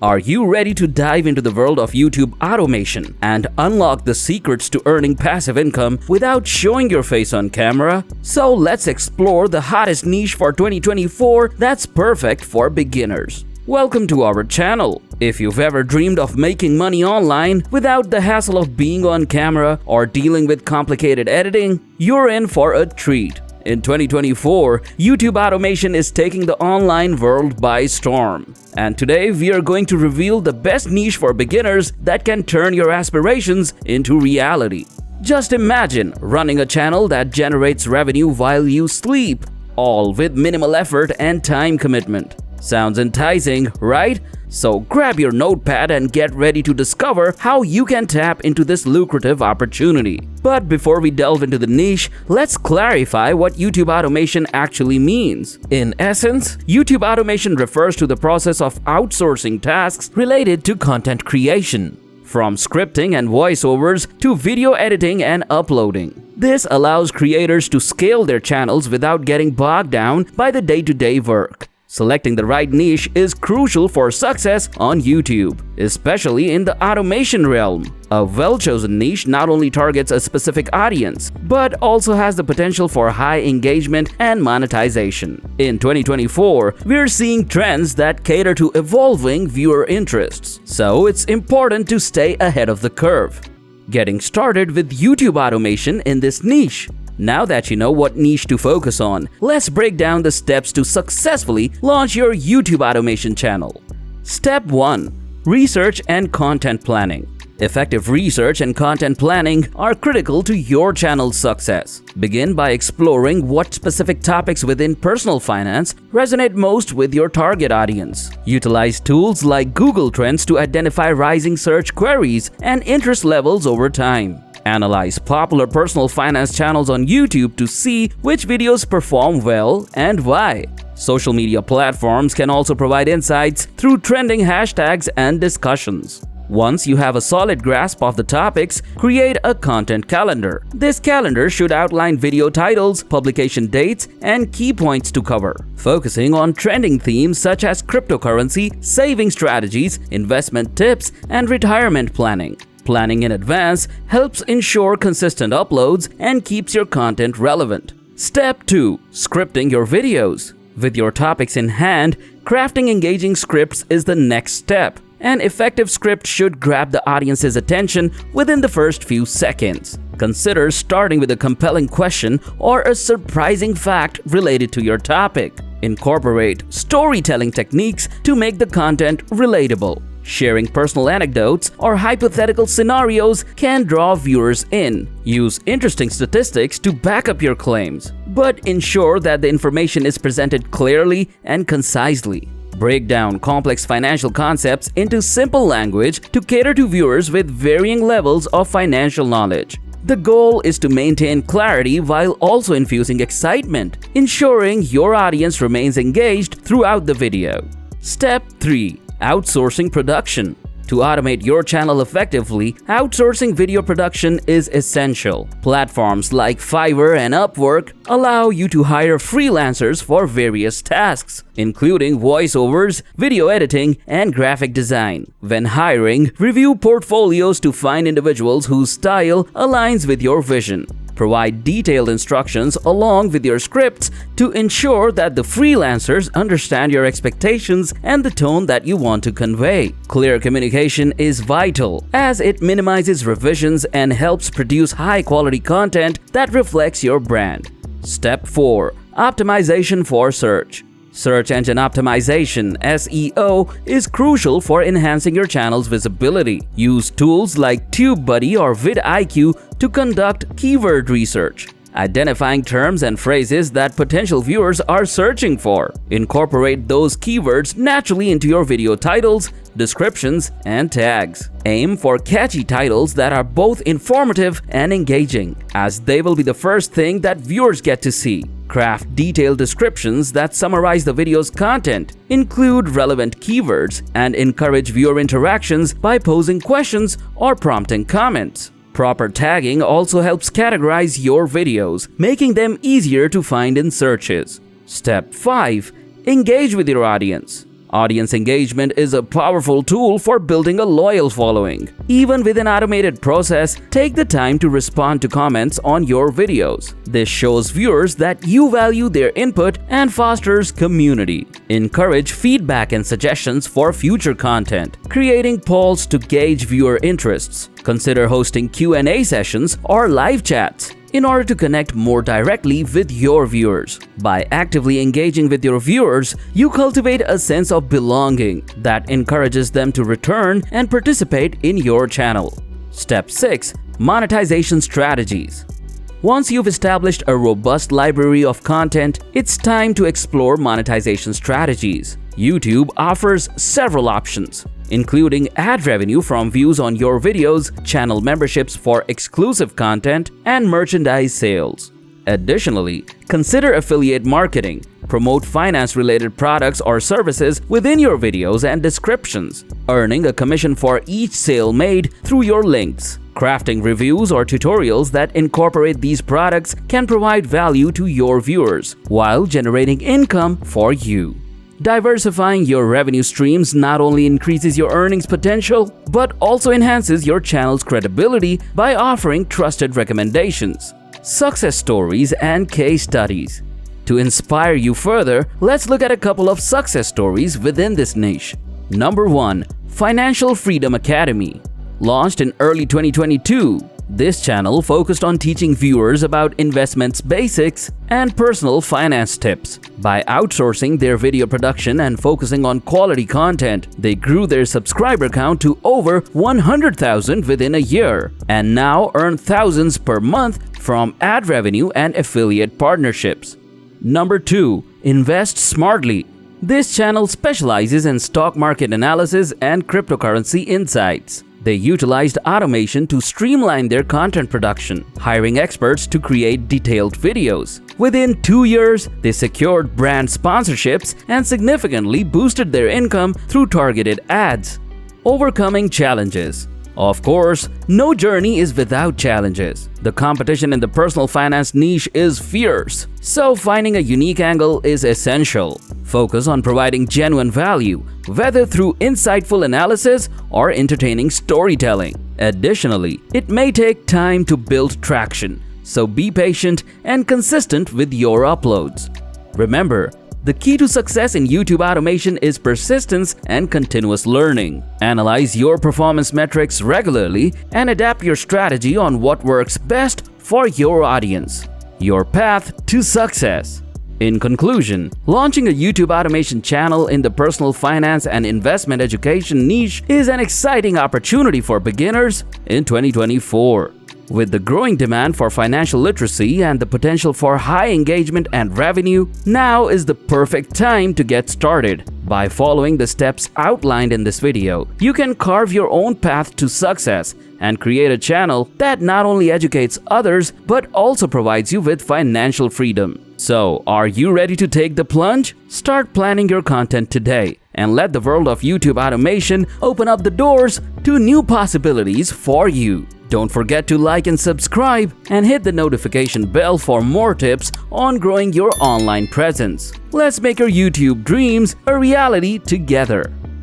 Are you ready to dive into the world of YouTube automation and unlock the secrets to earning passive income without showing your face on camera? So let's explore the hottest niche for 2024 that's perfect for beginners. Welcome to our channel. If you've ever dreamed of making money online without the hassle of being on camera or dealing with complicated editing, you're in for a treat. In 2024, YouTube automation is taking the online world by storm. And today we are going to reveal the best niche for beginners that can turn your aspirations into reality. Just imagine running a channel that generates revenue while you sleep, all with minimal effort and time commitment. Sounds enticing, right? So grab your notepad and get ready to discover how you can tap into this lucrative opportunity. But before we delve into the niche, let's clarify what YouTube automation actually means. In essence, YouTube automation refers to the process of outsourcing tasks related to content creation, from scripting and voiceovers to video editing and uploading. This allows creators to scale their channels without getting bogged down by the day-to-day work. Selecting the right niche is crucial for success on YouTube, especially in the automation realm. A well-chosen niche not only targets a specific audience, but also has the potential for high engagement and monetization. In 2024, we're seeing trends that cater to evolving viewer interests, so it's important to stay ahead of the curve. Getting started with YouTube automation in this niche. Now that you know what niche to focus on, let's break down the steps to successfully launch your YouTube automation channel. Step 1. Research and content planning. Effective research and content planning are critical to your channel's success. Begin by exploring what specific topics within personal finance resonate most with your target audience. Utilize tools like Google Trends to identify rising search queries and interest levels over time. Analyze popular personal finance channels on YouTube to see which videos perform well and why. Social media platforms can also provide insights through trending hashtags and discussions. Once you have a solid grasp of the topics, create a content calendar. This calendar should outline video titles, publication dates, and key points to cover, focusing on trending themes such as cryptocurrency, saving strategies, investment tips, and retirement planning. Planning in advance helps ensure consistent uploads and keeps your content relevant. Step 2. Scripting your videos. With your topics in hand, crafting engaging scripts is the next step. An effective script should grab the audience's attention within the first few seconds. Consider starting with a compelling question or a surprising fact related to your topic. Incorporate storytelling techniques to make the content relatable. Sharing personal anecdotes or hypothetical scenarios can draw viewers in. Use interesting statistics to back up your claims, but ensure that the information is presented clearly and concisely. Break down complex financial concepts into simple language to cater to viewers with varying levels of financial knowledge. The goal is to maintain clarity while also infusing excitement, ensuring your audience remains engaged throughout the video. Step 3. Outsourcing production. To automate your channel effectively, outsourcing video production is essential. Platforms like Fiverr and Upwork allow you to hire freelancers for various tasks, including voiceovers, video editing, and graphic design. When hiring, review portfolios to find individuals whose style aligns with your vision. Provide detailed instructions along with your scripts to ensure that the freelancers understand your expectations and the tone that you want to convey. Clear communication is vital as it minimizes revisions and helps produce high-quality content that reflects your brand. Step 4. Optimization for search. Search engine optimization (SEO) is crucial for enhancing your channel's visibility. Use tools like TubeBuddy or vidIQ to conduct keyword research, identifying terms and phrases that potential viewers are searching for. Incorporate those keywords naturally into your video titles, descriptions, and tags. Aim for catchy titles that are both informative and engaging, as they will be the first thing that viewers get to see. Craft detailed descriptions that summarize the video's content, include relevant keywords, and encourage viewer interactions by posing questions or prompting comments. Proper tagging also helps categorize your videos, making them easier to find in searches. Step 5. Engage with your audience. Audience engagement is a powerful tool for building a loyal following. Even with an automated process, take the time to respond to comments on your videos. This shows viewers that you value their input and fosters community. Encourage feedback and suggestions for future content. Creating polls to gauge viewer interests. Consider hosting Q&A sessions or live chats in order to connect more directly with your viewers. By actively engaging with your viewers, you cultivate a sense of belonging that encourages them to return and participate in your channel. Step 6. Monetization strategies. Once you've established a robust library of content, it's time to explore monetization strategies. YouTube offers several options, including ad revenue from views on your videos, channel memberships for exclusive content, and merchandise sales. Additionally, consider affiliate marketing. Promote finance-related products or services within your videos and descriptions, earning a commission for each sale made through your links. Crafting reviews or tutorials that incorporate these products can provide value to your viewers while generating income for you. Diversifying your revenue streams not only increases your earnings potential, but also enhances your channel's credibility by offering trusted recommendations, success stories, and case studies. To inspire you further, let's look at a couple of success stories within this niche. Number 1. Financial Freedom Academy. Launched in early 2022, this channel focused on teaching viewers about investments basics and personal finance tips. By outsourcing their video production and focusing on quality content, they grew their subscriber count to over 100,000 within a year and now earn thousands per month from ad revenue and affiliate partnerships. Number 2. Invest Smartly. This channel specializes in stock market analysis and cryptocurrency insights. They utilized automation to streamline their content production, hiring experts to create detailed videos. Within 2 years, they secured brand sponsorships and significantly boosted their income through targeted ads. Overcoming challenges. Of course, no journey is without challenges. The competition in the personal finance niche is fierce, so finding a unique angle is essential. Focus on providing genuine value, whether through insightful analysis or entertaining storytelling. Additionally, it may take time to build traction, so be patient and consistent with your uploads. Remember, the key to success in YouTube automation is persistence and continuous learning. Analyze your performance metrics regularly and adapt your strategy on what works best for your audience. Your path to success. In conclusion, launching a YouTube automation channel in the personal finance and investment education niche is an exciting opportunity for beginners in 2024. With the growing demand for financial literacy and the potential for high engagement and revenue, now is the perfect time to get started. By following the steps outlined in this video, you can carve your own path to success and create a channel that not only educates others but also provides you with financial freedom. So, are you ready to take the plunge? Start planning your content today and let the world of YouTube automation open up the doors to new possibilities for you. Don't forget to like and subscribe and hit the notification bell for more tips on growing your online presence. Let's make your YouTube dreams a reality together.